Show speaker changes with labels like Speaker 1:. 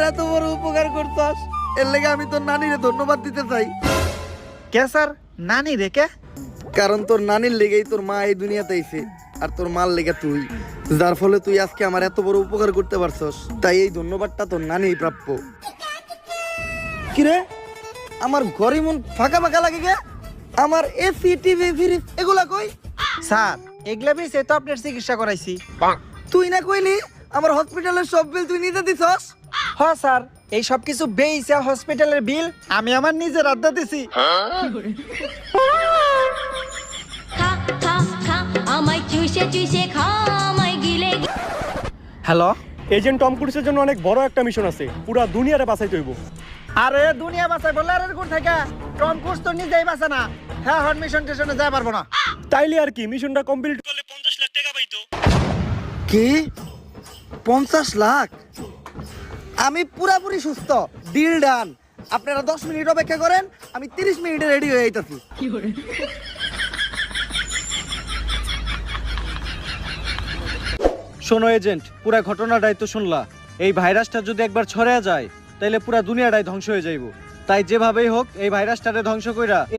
Speaker 1: এত বড় উপকার করছস, এর লেগে আমি তোর নানিরে ধন্যবাদ দিতে চাই।
Speaker 2: কে স্যার, নানি রেখে?
Speaker 1: কারণ তোর নানির লেগেই তোর মা এই দুনিয়াতে আইছে, আর তোর মার লেগে তুই, যার ফলে তুই আজকে আমার এত বড় উপকার করতে পারছস। তাই এই ধন্যবাদটা তোর নানিই প্রাপ্য। কিরে, আমার ঘরে মন ফাঁকা ফাঁকা লাগে গে? আমার এসি, টিভি, ফ্রিজ এগুলা কই?
Speaker 2: স্যার, এগুলা বেশি তো আপনার চিকিৎসা করাইছি।
Speaker 1: তুই না কইলি আমার হসপিটালের সব বিল তুই নিজে দিছস?
Speaker 2: হ্যাঁ স্যার, এই সব কিছু বেইছে হসপিটালের বিল আমি আমার নিজের আড্ডা দিছি।
Speaker 3: খা খা খা আমায় চুষে চুষে খা আমায় গিলে
Speaker 2: হ্যালো,
Speaker 4: এজেন্ট টম ক্রুজের জন্য অনেক বড় একটা মিশন আছে, পুরা দুনিয়ারে বাঁচাইতে হইব।
Speaker 2: আরে দুনিয়া বাঁচাই বললে আর কোন থেকে? টম ক্রুজ তো নিজেই বাঁচে না। হ্যাঁ, হন মিশন টেশনে যাই পারবো না।
Speaker 4: তাইলে আর কি, মিশনটা কমপ্লিট করলে 50 লাখ টাকা পাইতো।
Speaker 1: কি 50 লাখ? আমি পুরাপুরি সুস্থ, ডিল ডান। আপনারা 10 মিনিট অপেক্ষা করেন, আমি 30 মিনিটে রেডি হয়ে যাইতাছি।
Speaker 5: শোনো এজেন্ট, পুরা ঘটনাটাই তো শুনলা। এই ভাইরাসটা যদি একবার ছড়ায় যায় তাহলে পুরা দুনিয়াটাই ধ্বংস হয়ে যাইব। তাই যেভাবেই হোক এই ভাইরাসটারে ধ্বংস কইরা